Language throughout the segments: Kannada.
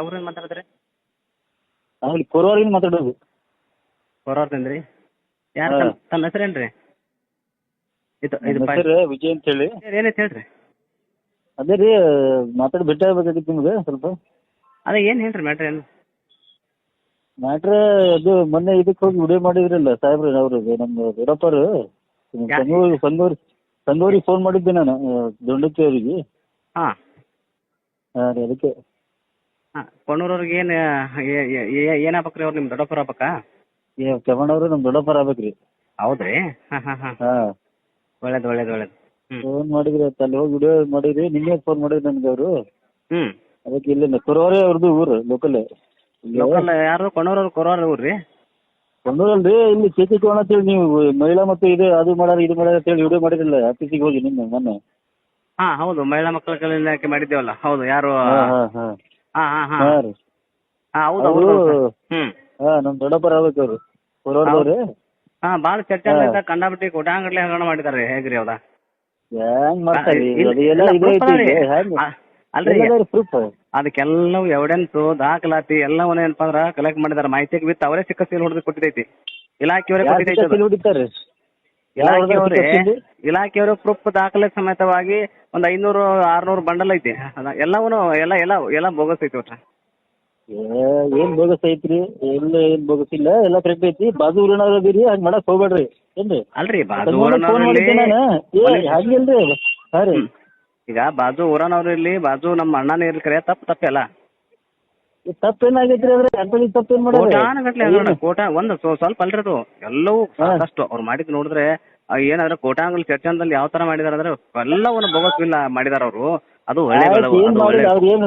ಅವ್ರೇನು ಮಾತಾಡಿದ್ರಿ? ನಾವು ಇಲ್ಲಿ ಕೋರವಾರಿಂದ ಮಾತಾಡೋದು. ಹೊರವ್ರದಿಂದ ರೀ? ಯಾರು ಹಾ. ತಮ್ಮ ಹೆಸರೇನು ರೀ? ಇದು ನಮ್ಮ ಹೆಸರು ವಿಜಯ್ ಅಂತ ಹೇಳಿ. ಏನೈತೆ ಹೇಳ್ರಿ. ಅದೇ ರೀ ಮಾತಾಡಿ ಭೇಟಿ ಆಗ್ಬೇಕಾಗಿತ್ತು ನಿಮ್ಗೆ ಸ್ವಲ್ಪ. ಅದೇ ಏನು ಹೇಳ್ರಿ ಮ್ಯಾಟ್ರ್ ಏನು? ಮ್ಯಾಟ್ರ್ ಅದು ಮೊನ್ನೆ ಇದಕ್ಕೆ ಹೋಗಿ ವಿಡಿಯೋ ಮಾಡಿದ್ರಲ್ಲ ಸಾಹೇಬ್ರು ಅವ್ರಿಗೆ ನಮ್ಮ ದೊಡ್ಡಪ್ಪರು ಸಂಗೂರಿಗೆ ಫೋನ್ ಮಾಡಿದ್ದೆ ನಾನು ದೊಂಡಕ್ಕಿ ಅವರಿಗೆ. ಹಾಂ ಹಾಂ ರೀ ಅದಕ್ಕೆ. ಹಾಂ ಕೊಣ್ಣೂರವ್ರಿಗೆ ಏನು ಆಗ್ಬೇಕ್ರಿ ಅವ್ರು ನಿಮ್ಮ ದೊಡ್ಡಪ್ಪರ ಆಗ್ಬೇಕಾ? ಚಮಣ್ಣವ್ರು ನಮ್ಮ ದೊಡ್ಡಪ್ಪರ ಆಗ್ಬೇಕು ರೀ. ಹೌದು ರೀ? ಹಾಂ ಹಾಂ ಹಾಂ ಹಾಂ ಒಳ್ಳೇದು ಒಳ್ಳೇದು ಒಳ್ಳೇದು. ಹ್ಞೂ ಫೋನ್ ಮಾಡಿದ್ರಿ ಅಂತ ಅಲ್ಲಿ ಹೋಗಿ ವಿಡಿಯೋ ಮಾಡಿದ್ರಿ. ನಿನ್ನೆ ಫೋನ್ ಮಾಡಿದ್ರು ನನಗೆ ಅವರು. ಹ್ಞೂ ಅದಕ್ಕೆ ಇಲ್ಲಿಂದ ಕೊರವಾರೇ ಅವ್ರದ್ದು ಊರು ಲೋಕಲ್. ಲೋಕಲ್ ಯಾರು ಕೊಣ್ಣೂರವ್ರು ಕೊರವಾರ ಊರು ರೀ? ಕೊಂಡೂರಲ್ರಿ ಇಲ್ಲಿ ಚೇತಿ ಕೋಣ ಅಂತೇಳಿ ನೀವು ಮಹಿಳಾ ಮತ್ತು ಇದು ಅದು ಮಾಡ್ಯಾರ ಇದು ಮಾಡ್ಯಾರ ಅಂತೇಳಿ ವಿಡಿಯೋ ಮಾಡಿರಲ್ಲ ಆಫೀಸಿಗೆ ಹೋಗಿ ನಿನ್ನೆ ಮೊನ್ನೆ. ಹಾಂ ಹೌದು ಮಹಿಳಾ ಮಕ್ಕಳ ಕಲ್ಯಾಣ ಇಲಾಖೆ ಮಾಡಿದ್ದೇವಲ್ಲ. ಹೌದು ಯಾರು? ಹಾಂ ಹಾಂ ಹಾಂ ಹಾಂ ಹಾಂ ಹಾಂ ಹಾಂ ರೀ. ಹಾಂ ಹೌದು ಅವರು ಹೌದು. ಹ್ಞೂ ಹಾಂ ನಮ್ಮ ದೊಡ್ಡಪ್ಪರ ಆಗ್ಬೇಕು ಅವರು ಕೊರವಾರದವ್ರಿ. ಹಾಂ ಭಾಳ ಚರ್ಚೆ ಕಂಡಾಬಿಟ್ಟು ಕೋಟಾಂಗಟ್ಲೆ ಹಗರಣ ಮಾಡಿದ್ದಾರೆ. ಹೇಗ್ರಿ ಹೌದಾ? ಹೆಂಗ್ ಮಾಡ್ತಾರೆ ಇಲ್ಲ, ಅದು ಎಲ್ಲ proof ಇದೈತಿ ಅದಾವ್ರಿ. ಹೆಂಗ್ ಅಲ್ರಿ ಪ್ರೂಫ್ ಅದಕ್ಕೆಲ್ಲವೂ ಎವಿಡೆನ್ಸು ದಾಖಲಾತಿ ಎಲ್ಲವನ್ನ ಏನಪ್ಪ ಅಂದ್ರೆ ಕಲೆಕ್ಟ್ ಮಾಡಿದಾರೆ. ಮಾಹಿತಿಗೆ ಬಿತ್ತು ಅವರೇ ಸಿಕ್ಕ ಸೀಲ್ ಹೊಡೆದು ಕೊಟ್ಟಿದ್ದೈತಿ. ಇಲಾಖೆಯವರೇ ಕೊಟ್ಟಿದ್ದೈತಿ ಅದು. ಹೊಡಿತಾರೆ ಇಲಾಖೆಯವರು ಪ್ರೂಫ್ ದಾಖಲೆ ಸಮೇತವಾಗಿ ಒಂದು 500-600 ಬಂಡಲ್ ಐತಿ. ಎಲ್ಲವೂ ಎಲ್ಲ ಬೋಗಸ್ ಐತಿ ಒಟ್ಟ. ಏನ್ ಬೋಗಸ್ ಐತ್ರಿ? ಎಲ್ಲ ಏನ್ ಬೋಗಸ್ ಇಲ್ಲ, ಎಲ್ಲ ಕರೆಕ್ಟ್ ಐತಿ. ಬಾಜು ಊರಿನವ್ರು ಅದೀರಿ ಹಂಗ್ ಮಾಡಕ್ ಹೋಗ್ಬೇಡ್ರಿ ಏನ್ರಿ? ಅಲ್ರಿ ಬಾಜು ಫೋನ್ ಮಾಡಿದ್ದೆ ನಾನು. ಹಂಗಿಲ್ರಿ. ಹಾಂ ರೀ ಈಗ ಬಾಜು ಊರನವ್ರು ಇರ್ಲಿ ಬಾಜು ನಮ್ಮ ಅಣ್ಣನೇ ಇರ್ಲಿ ಕರೆ ತಪ್ಪಲ್ಲ. ತಪ್ಪೇನಾಗೈತ್ರಿ ಅದ್ರ ಎಂತ ತಪ್ಪೇನ್ ಕೋಟಾನುಗಟ್ಲೆ ಕೋಟ ಒಂದು ಸ್ವಲ್ಪ ಅಲ್ರಿ ಅದು ಎಲ್ಲವೂ ಸಾಕಷ್ಟು ಅವ್ರು ಮಾಡಿದ್ ನೋಡಿದ್ರೆ ಏನಾದ್ರೆ ಕೋಟಾಂಗಲ್ ಚರ್ಚಂದಲ್ಲಿ ಯಾವ ತರ ಮಾಡಿದಾರೆ ಅಂದ್ರೆ ಎಲ್ಲವನ್ನು ಬೋಗಸ್ ಬಿಲ್ ಮಾಡಿದಾರ ಅವರು. ಅದು ಒಳ್ಳೆ ಅವ್ರು ಏನು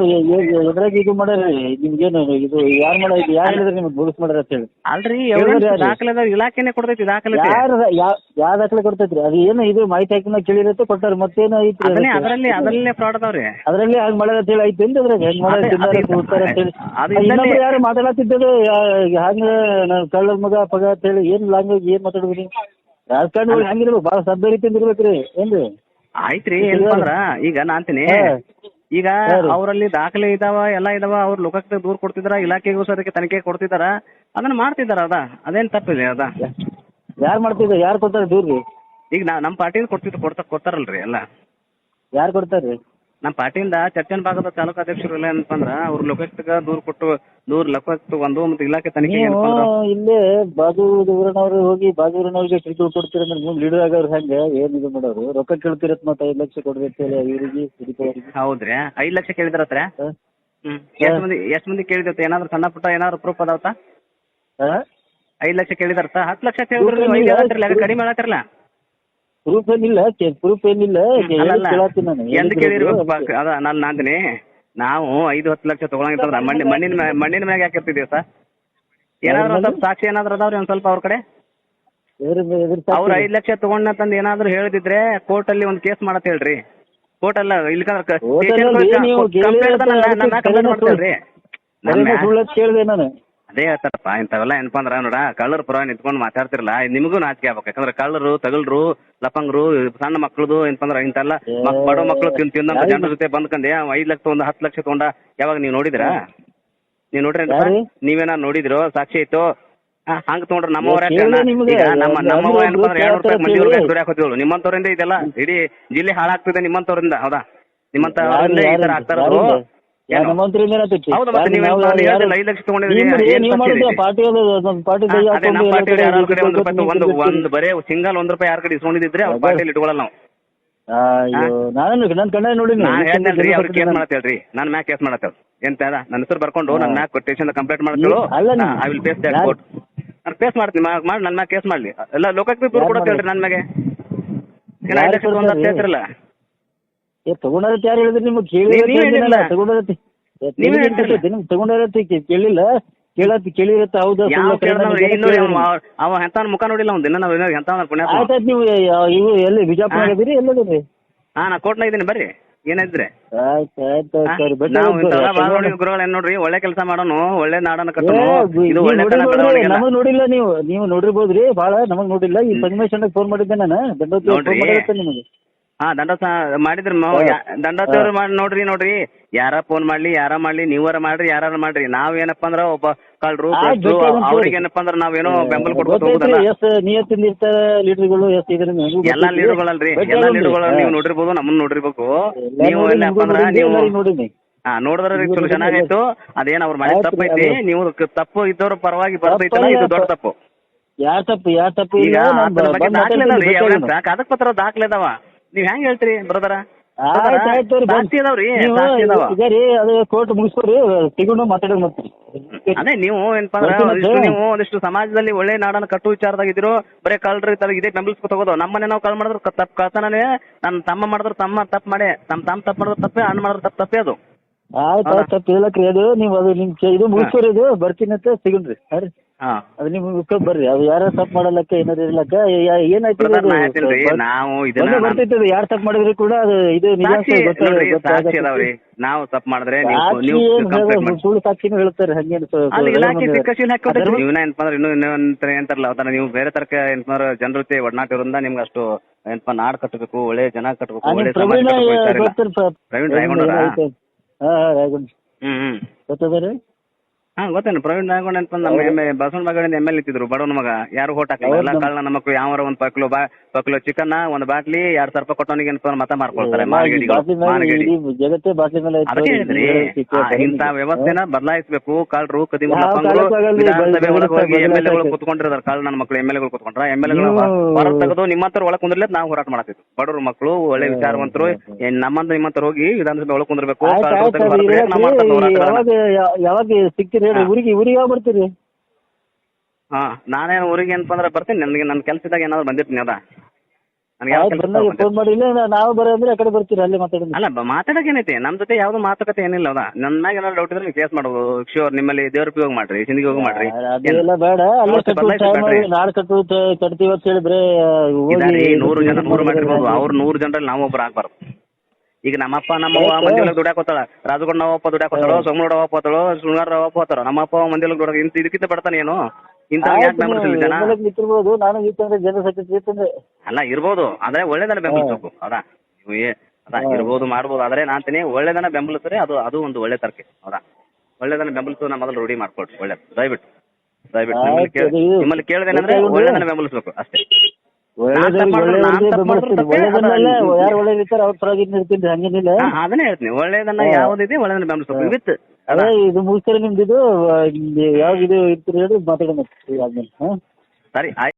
ಎದ್ರಾಗ ಇದು ಮಾಡ್ಯಾರ ನಿಮ್ಗೇನು ಇದು ಯಾರು ಮಾಡ ಯಾರು ಹೇಳಿದ್ರೆ ನಿಮ್ಗೆ ಬೋಗಸ್ ಮಾಡ್ಯಾರ ಅಂತ ಹೇಳಿ? ಅಲ್ರಿ ದಾಖಲೆ ಇಲಾಖೆನೆ ಕೊಡ್ತೈತಿ ದಾಖಲೆ. ಯಾವ ದಾಖಲೆ ಕೊಡ್ತೈತ್ರಿ? ಅದು ಏನು ಇದು ಮಾಹಿತಿ ಹಾಕಿನ ಕೇಳಿರತ್ತೆ ಕೊಟ್ಟಾರ ಮತ್ತೇನು ಐತ್ರಿ? ಅದರಲ್ಲೇ ಫ್ರಾಡ್ ಅದಾವ್ರಿ. ಅದ್ರಲ್ಲಿ ಹಂಗ್ ಮಾಡ್ಯಾರ ಅಂತ ಹೇಳಿ ಐತಿ ಅದ್ರಾಗ ಹೆಂಗ್ ಮಾಡ್ಯಾರ ಯಾರು ಮಾತಾಡತ್ತಿದ್ದದು ಹಂಗ ಕಳ್ಳರ ಮಗ ಪಗ ಅಂತ ಹೇಳಿ ಏನ್ ಲ್ಯಾಂಗ್ವೇಜ್ ಏನ್ ಮಾತಾಡುದ್ರಿ? ರಾಜಕಾರಣಿಗಳು ಹೆಂಗಿರ್ಬೇಕು ಭಾಳ ಸಭ್ಯ ರೀತಿಯಿಂದ ಇರ್ಬೇಕ್ರಿ ಏನ್ರಿ? ಆಯ್ತ್ರಿ ಏನಪ್ಪ ಅಂದ್ರ ಈಗ ನಾನ್ತೀನಿ ಈಗ ಅವರಲ್ಲಿ ದಾಖಲೆ ಇದಾವ ಎಲ್ಲ ಇದಾವ. ಅವ್ರು ಲೋಕಕ್ಕೆ ದೂರ ಕೊಡ್ತಿದಾರ, ಇಲಾಖೆಗೂ ಅದಕ್ಕೆ ತನಿಖೆ ಕೊಡ್ತಿದಾರ, ಅದನ್ನ ಮಾಡ್ತಿದಾರ. ಅದೇನ್ ತಪ್ಪಿದೆ ಅದ? ಯಾರು ಮಾಡ್ತಿದ್ರು? ಯಾರು ಕೊಡ್ತಾರೆ ದೂರ್ರಿ? ಈಗ ನಮ್ಮ ಪಾರ್ಟಿಯಿಂದ ಕೊಡ್ತಾರಲ್ರಿ ಎಲ್ಲ. ಯಾರು ಕೊಡ್ತಾರ್ರಿ? ನಮ್ಮ ಪಾರ್ಟಿಯಿಂದ ಚರ್ಚನ್ ಭಾಗದ ತಾಲೂಕು ಅಧ್ಯಕ್ಷರು ಎಲ್ಲ ಏನಪ್ಪ ಅಂದ್ರ ಅವ್ರ ಲೋಕಾಯುಕ್ತಗ ದೂರ ಲೋಕಾಯುಕ್ತ ಒಂದು ಮತ್ತು ಇಲಾಖೆ ತನಿಖೆ ಇಲ್ಲೇ ಬಾಜು ಊರಿನವ್ರು ಹೋಗಿ ಬಾಜು ಊರಿನವ್ರಿಗೆ ಟ್ರೀಟ್ ಕೊಡ್ತೀರ ಅಂದ್ರೆ ನೀವು ಲೀಡರ್ ಆಗೋರು ಹೆಂಗೆ ಏನ್ ಇದು ಮಾಡೋರು? ರೊಕ್ಕ ಕೇಳ್ತಿರತ್ ಮತ್ತೆ 5 ಲಕ್ಷ ಕೊಡ್ಬೇಕು ಇವರಿಗೆ ಹಿಡಿತವ್ರಿಗೆ. ಹೌದ್ರಿ 5 ಲಕ್ಷ ಕೇಳಿದ್ರತ್ರ? ಎಷ್ಟು ಮಂದಿ ಕೇಳಿದತ್ತ? ಏನಾದ್ರು ಸಣ್ಣ ಪುಟ್ಟ ಏನಾದ್ರು ಪ್ರೂಫ್ ಅದಾವತ್ತ? 5 ಲಕ್ಷ ಕೇಳಿದಾರತ್ತ? 10 ಲಕ್ಷ ಕಡಿಮೆ ಹೇಳತ್ತಿರಲ್ಲ. ಪ್ರೂಫ್ ಏನಿಲ್ಲ ಎಂದು ಕೇಳಿರ್ಬೇಕು. ಅದ ನಾನು ಅಂತೀನಿ ನಾವು 5-10 ಲಕ್ಷ ತಗೊಳಂಗಿತ್ತಂದ್ರ ಮಣ್ಣಿನ ಮ್ಯಾಗ ಯಾಕಿರ್ತಿದೀವಿ ಸರ್? ಏನಾದ್ರು ಸ್ವಲ್ಪ ಸಾಕ್ಷಿ ಏನಾದ್ರು ಅದಾವ್ರಿ ಒಂದ್ ಸ್ವಲ್ಪ ಅವ್ರ ಕಡೆ? ಅವ್ರು 5 ಲಕ್ಷ ತಗೊಂಡಂತಂದು ಏನಾದ್ರು ಹೇಳಿದ್ರೆ ಕೋರ್ಟ್ ಅಲ್ಲಿ ಒಂದು ಕೇಸ್ ಮಾಡತ್ ಹೇಳ್ರಿ. ಕೋರ್ಟ್ ಅಲ್ಲ ಇಲ್ಕಂದ್ರೆ ಅದೇ ಹೇಳ್ತಾರಪ್ಪ. ಇಂಥವೆಲ್ಲ ಏನಪ್ಪ ಅಂದ್ರ ನೋಡ ಕಳ್ಳರ ಪರವಾಗಿ ನಿಂತ್ಕೊಂಡು ಮಾತಾಡ್ತಿರಲ್ಲ ನಿಮಗೂ ನಾಚಿಕೆ ಆಗ್ಬೇಕು. ಯಾಕಂದ್ರೆ ಕಳ್ಳರು ತಗಲ್ರು ಲಪಂಗರು ಸಣ್ಣ ಮಕ್ಕಳದು ಏನಪ್ಪ ಅಂದ್ರ ಇಂತೆಲ್ಲ ಬಡ ಮಕ್ಕಳು ತಿಂದಂತ ಜನರ ಜೊತೆ ಬಂದ್ಕಂಡೆ 5 ಲಕ್ಷ ತಗೊಂಡ 10 ಲಕ್ಷ ತಗೊಂಡ ಯಾವಾಗ ನೀವು ನೋಡಿದ್ರಾ? ನೀವು ನೋಡ್ರಿ ನೀವೇನ ನೋಡಿದ್ರು? ಸಾಕ್ಷಿ ಐತು ಹಂಗ ತಗೊಂಡ್ರೆ ನಮ್ಮವ್ರ ನಮ್ಮವ್ರ ಏನಪ್ಪ ಅಂದ್ರೆ 200 ರೂಪಾಯಿ ಮಂದಿವರೆಗೆ ದುಡ್ಯಾಕೋತೀವಿ. ನಿಮ್ಮಂತವ್ರಿಂದ ಇದೆಲ್ಲ ಇಡೀ ಜಿಲ್ಲೆ ಹಾಳಾಗ್ತಿದೆ ನಿಮ್ಮಂತವ್ರಿಂದ. ಹೌದಾ? ನಿಮ್ಮಂತ ಈ ತರ ಆಗ್ತಾ ಇರೋದು. ಹೌದು ಮತ್ತೆ ನೀವು 5 ಲಕ್ಷ ತಗೊಂಡಿದ್ರಿ. ಒಂದು ಬರೇ ಸಿಂಗಲ್ 1 ರೂಪಾಯಿ ಯಾರ ಕಡೆ ಇಸ್ಕೊಂಡಿದ್ರೆ ಅವ್ರ ಪಾರ್ಟಿಯಲ್ಲಿ ಇಟ್ಕೊಳ್ಳಲ್ಲ ನಾವು. ಹೇಳ್ರಿ ಅವ್ರಿಗೆ ಕೇಸ್ ಮಾಡತ್ತೇಳ್ರಿ. ನನ್ನ ಮ್ಯಾಗ ಕೇಸ್ ಮಾಡತ್ತೇವ್ ಎಂತ ನನ್ನ ಹೆಸರು ಬರ್ಕೊಂಡು ನನ್ನ ಮ್ಯಾಗ ಸ್ಟೇಷನ್ ಕಂಪ್ಲೇಂಟ್ ಮಾಡತ್ತೇಳು. I will face that court. ನಾನು ಫೇಸ್ ಮಾಡ್ತೀನಿ. ಮಾಡಿ ನನ್ನ ಮ್ಯಾಗ ಕೇಸ್ ಮಾಡ್ಲಿ. ಎಲ್ಲ ಲೋಕಕ್ಕೆ ದೂರ ಕೊಡತ್ತೇಳ್ರಿ ನನ್ನ ಮ್ಯಾಗೆ. ಏನ್ 5 ಲಕ್ಷ ತಗೊಂಡ್ ಹೇಳ್ತಿರಲ್ಲ? ತಗೊಂಡಾರತ್ ಯಾರು ಹೇಳಿದ್ರಿ? ನಿಮ್ಗೆ ಕೇಳಿಲ್ಲ ಕೇಳಿರತ್ತ? ಹೌದಾ? ಅವ ಎಂತ ಮುಖ ನೋಡಿಲ್ಲ ಒಂದ್ ದಿನ ನಾವು ಎಂತ ಪುಣ್ಯ. ನೀವು ಇವು ಎಲ್ಲಿ ಬಿಜಾಪುರ ಆಗಿದ್ರಿ? ಎಲ್ಲದಿರಿ? ನಾ ಕೋರ್ಟ್ನಾಗ ಇದೀನಿ ಬರ್ರಿ ಏನಿದ್ರೆ. ಗುರುಗಳು ಏನ್ ನೋಡ್ರಿ ಒಳ್ಳೆ ಕೆಲಸ ಮಾಡೋನು, ಒಳ್ಳೆ ನಾಡನ ಕಟ್ಟನು. ನಮಗ್ ನೋಡಿಲ್ಲ ನೀವು ನೋಡಿರ್ಬೋದ್ರಿ ಭಾಳ. ನಮಗ್ ನೋಡಿಲ್ಲ. ಈ ಸಂಗಮೇಶ್ ಫೋನ್ ಮಾಡಿದ್ದೆ ನಾನು. ನಿಮಗೆ ಹಾ ಮಾಡಿದ್ರಿ ದಂಡೋತ್ಸವ ಮಾಡಿ ನೋಡ್ರಿ ಯಾರ ಫೋನ್ ಮಾಡ್ಲಿ ಯಾರ ಮಾಡ್ಲಿ ನೀವರ ಮಾಡ್ರಿ ಯಾರು ಮಾಡ್ರಿ ನಾವ್ ಏನಪ್ಪಾ ಅಂದ್ರ ಒಬ್ಬ ಕಳ್ರು ಅವ್ರಿಗೆ ಏನಪ್ಪಾ ಅಂದ್ರ ನಾವೇನೋ ಬೆಂಬಲ ಕೊಡ್ಕೊತ ಹೋಗುದಲ್ಲ. ಎಷ್ಟ್ ನಿಯತ್ತಿಂದ ಇರ್ತಾರ ಲೀಡರ್ಗಳು, ಎಷ್ಟ್ ಇದ್ರಿಂದ ಎಲ್ಲಾ ಲೀಡರ್ಗಳಲ್ರಿ, ಎಲ್ಲಾ ಲೀಡರ್ಗಳು ನೀವು ನೋಡಿರ್ಬೋದು, ನಮ್ಮನ್ನ ನೋಡಿರ್ಬೇಕು. ನೀವು ಏನಪ್ಪಾ ಅಂದ್ರ ನೀವು ನೋಡಿನಿ. ನೋಡಿದ್ರೆ ಚಲೋ ಚೆನ್ನಾಗಾಯ್ತು. ಅದೇನ್ ಅವ್ರ ಮನೆ ತಪ್ಪೈತಿ, ನೀವು ತಪ್ಪು ಇದ್ದವ್ರ ಪರವಾಗಿ ಬರ್ತೈತಲ್ಲ, ಇದು ದೊಡ್ಡ ತಪ್ಪು. ಯಾರ್ ತಪ್ಪು ಈಗ ದಾಖಲೆ ಅದಾವ್ರಿ, ಕಾಗದ ಪತ್ರ ದಾಖಲೆ ಅದಾವ. ನೀವ್ ಹೆಂಗ್ ಹೇಳ್ತೀರಿ ಬ್ರದರ? ಸಾಕ್ಷಿ ಅದಾವ್ರಿ, ಸಾಕ್ಷಿ ಅದಾವ. ಅದು ಕೋರ್ಟ್ ಮುಗಿಸ್ಕೋರಿ, ತಗೊಂಡು ಮಾತಾಡೋದು ಮತ್ತೆ. ಅದೇ ನೀವು ಏನಪ್ಪಾ ಅಂದ್ರೆ ನೀವು ಒಂದಿಷ್ಟು ಸಮಾಜದಲ್ಲಿ ಒಳ್ಳೆ ನಾಡನ್ನ ಕಟ್ಟು ವಿಚಾರದಾಗ ಇದ್ರು, ಬರೇ ಕಳ್ರಿ ಇದೇ ಬೆಂಬಲಿಸ್ಕೊ ತಗೋದು. ನಮ್ಮನೆ ನಾವು ಕಳ್ ಮಾಡಿದ್ರು ತಪ್ಪು ಕಳ್ತನೇ, ನನ್ನ ತಮ್ಮ ಮಾಡಿದ್ರು ತಮ್ಮ ತಪ್ಪು ಮಾಡಿ, ತಮ್ಮ ತಪ್ಪು ಮಾಡಿದ್ರು ತಪ್ಪೇ, ಅಣ್ಣ ಮಾಡಿದ್ರು ತಪ್ಪೇ ಅದು. ಆಯ್ತು ತಪ್ಪು ಹೇಳಕ್ರಿ, ಅದು ನೀವು ಅದು ನಿಮ್ ಇದು ಮುಗಿಸ್ಕೋರಿ, ಇದು ಬರ್ತೀನಿ ಅಂತ ಸಿಗಲ್ರಿ. ಅದು ನಿಮ್ ಮುಗ್ಸ್ಕೊಂಡ್ ಬರ್ರಿ. ಅದು ಯಾರ ತಪ್ಪು ಮಾಡಲಕ್ಕ ಏನಾರು ಇರ್ಲಕ್ಕ ಏನಾಯ್ತು ನಾವು ಬರ್ತೈತಿ. ಯಾರು ತಪ್ಪು ಮಾಡಿದ್ರು ಕೂಡ ಅದು ಇದು ಸಾಕ್ಷಿ ಅದಾವ್ರಿ. ನಾವು ತಪ್ಪು ಮಾಡಿದ್ರೆ ಸುಳ್ಳು ಸಾಕ್ಷಿನೂ ಹೇಳ್ತಾರೆ. ಹಂಗೇನು ಅಂತಾರಲ್ಲ ಅದನ್ನ ನೀವು ಬೇರೆ ತರಕ ಏನಪ್ಪ ಜನರ ಜೊತೆ ಒಡನಾಟ ಇರೋದ್ರಿಂದ ನಿಮ್ಗೆ ಅಷ್ಟು ಏನಪ್ಪಾ ನಾಡ್ ಕಟ್ಟಬೇಕು, ಒಳ್ಳೆ ಜನ ಕಟ್ಟಬೇಕು, ಒಳ್ಳೆ ಪ್ರವೀಣ್ ರಾಯಗೊಂಡ. ಗೊತ್ತದ ಗೊತ್ತೇನು ಪ್ರವೀಣ್ ರಾಯಗೊಂಡ ಅಂತ ನಮ್ಮ ಬಸವನ ಮಗಳಿಂದ ML ಇತ್ತಿದ್ರು, ಬಡವನ ಮಗ. ಯಾರು ಓಟ್ ಹಾಕಲ್ಲ, ಎಲ್ಲ ಕಳ್ಳ ನಮ್ಮ ಮಕ್ಕಳು. ಯಾವಾರ ಒಂದ್ ಪಕ್ಲು ಚಿಕನ್ ಒಂದ್ ಬಾಟ್ಲಿ 2,000 ರೂಪಾಯಿ ಕೊಟ್ಟವನಿಗೆ ಮತ ಮಾರ್ಕೊಳ್ತಾರೆ ಜಗತ್ತೇ ಬಾಟ್ಲಿ ಮೇಲೆ. ಅದಕ್ಕೆ ಹೇಳಿದ್ರಿ, ಇಂತ ವ್ಯವಸ್ಥೆನ ಬದಲಾಯಿಸಬೇಕು. ಕಳ್ಳರು ವಿಧಾನಸಭೆ ಒಳಗೆ ಹೋಗಿ MLA ಕುತ್ಕೊಂಡಿರ್ತಾರ, ಕಳ್ಳ ನನ್ನ ಮಕ್ಕಳು MLA ಕುತ್ಕೊಂಡ್ರ MLA ಹೊರ ತೆಗೆದು ನಿಮ್ಮಂತರ ಒಳಗ್ ಕುಂದ್ರಲಿ ನಾವು ಹೋರಾಟ ಮಾಡ್ತಿದ್ವಿ. ಬಡವ್ರ ಮಕ್ಕಳು ಒಳ್ಳೆ ವಿಚಾರವಂತರು ನಮ್ಮಂತ ನಿಮ್ಮಂತರ ಹೋಗಿ ವಿಧಾನಸಭೆ ಒಳಗ್ ಕುಂದಿರ್ಬೇಕು. ಯಾವಾಗ ಸಿಗ್ತೀರಿ ಊರಿಗೆ ಯಾವಾಗ ಬರ್ತೀರಿ? ನಾನೇನು ಊರಿಗೆ ಏನಪ್ಪ ಅಂದ್ರೆ ಬರ್ತೀನಿ. ನನಗೆ ನನ್ನ ಕೆಲಸದಾಗ ಏನಾದ್ರು ಬಂದಿರ್ತೀನಿ. ಅದ ಫೋನ್ ಮಾಡಿ, ನಾವು ಬರೋದ್ರೆ ಆ ಕಡೆ ಬರ್ತೀರಿ, ಅಲ್ಲೇ ಮಾತಾಡೋದು. ಅಲ್ಲ ಮಾತಾಡಕ್ ಏನೈತಿ, ನಮ್ ಜೊತೆ ಯಾವ್ದು ಮಾತುಕತೆ ಏನಿಲ್ಲ. ಅದ ನನ್ನ ಮ್ಯಾಗ ಏನಾದ್ರು ಡೌಟ್ ಇದ್ರೆ ನೀವು ಕೇಸ್ ಮಾಡ್ಬೋದು. ಶ್ಯೂರ್, ನಿಮ್ಮಲ್ಲಿ ದೇವ್ರ ಹೋಗಿ ಮಾಡ್ರಿ, ಸಿಂಧಿಗೆ ಹೋಗಿ ಮಾಡ್ರಿ. ಅದೆಲ್ಲ ಬೇಡ, ನಾಡ್ ಕಟ್ತೀವಿ ಅಂತ ಹೇಳಿದ್ರೆ 100 ಜನ 100 ಮಾಡಿರ್ಬೋದು. ಅವ್ರು 100 ಜನರಲ್ಲಿ ನಾವು ಒಬ್ರು ಆಗ್ಬಾರ್ದು. ಈಗ ನಮ್ಮಪ್ಪ ನಮ್ಮವ್ವ ಮಂದಿಯೊಳಗೆ ದುಡ್ಯಾಕೋತಾಳ, ರಾಜಗೊಂಡ ನಮ್ಮಪ್ಪ ದುಡ್ಯಾಕೋತಾಳೋ, ಸೋಮನೋಡ ಹೋಗ್ತಾಳೋ, ಶೃಂಗಾರ ಹೋಗ್ತಾರೋ, ನಮ್ಮಪ್ಪ ಮಂದಿಯೊಳಗೆ ದುಡ್ಡ ಇದಕ್ಕಿಂತ ಬಡತಾನೆ ಏನು? ಇಂಥ ಯಾಕೆ ಬೆಂಬಲಿಸಲಿ ಜನ? ಅಲ್ಲ ಇರ್ಬೋದು, ಆದ್ರೆ ಒಳ್ಳೇದನ್ನ ಬೆಂಬಲಿಸಬೇಕು. ಹೌದಾ? ಇರ್ಬೋದು, ಮಾಡ್ಬೋದು. ಆದ್ರೆ ನಾನ್ತೀನಿ ಒಳ್ಳೇದನ್ನ ಬೆಂಬಲಿಸ್ರೆ ಅದು ಒಂದು ಒಳ್ಳೆ ತರಕೆ. ಹೌದಾ? ಒಳ್ಳೇದನ್ನ ಬೆಂಬಲಿಸೋದನ್ನ ಮೊದಲು ರೂಢಿ ಮಾಡ್ಕೊಳ್ರಿ. ಒಳ್ಳೇದು. ದಯವಿಟ್ಟು ನಿಮ್ಮಲ್ಲಿ ಕೇಳೋದೇನಂದ್ರೆ ಒಳ್ಳೇದನ್ನ ಬೆಂಬಲಿಸ್ಬೇಕು ಅಷ್ಟೇ. ಅದನ್ನೇ ಹೇಳ್ತೀನಿ, ಒಳ್ಳೇದನ್ನ ಯಾವ್ದಿದೆ ಒಳ್ಳೇದನ್ನ ಬೆಂಬಲಿಸ್ಬೇಕು. ವಿತ್ ಇದು ಮುಗಿಸ್ತಾರೆ ನಿಮ್ದು. ಯಾವ್ದು ಇರ್ತೀರಿ ಹೇಳಿ ಮಾತಾಡೋಣ. ಸರಿ ಆಯ್ತು.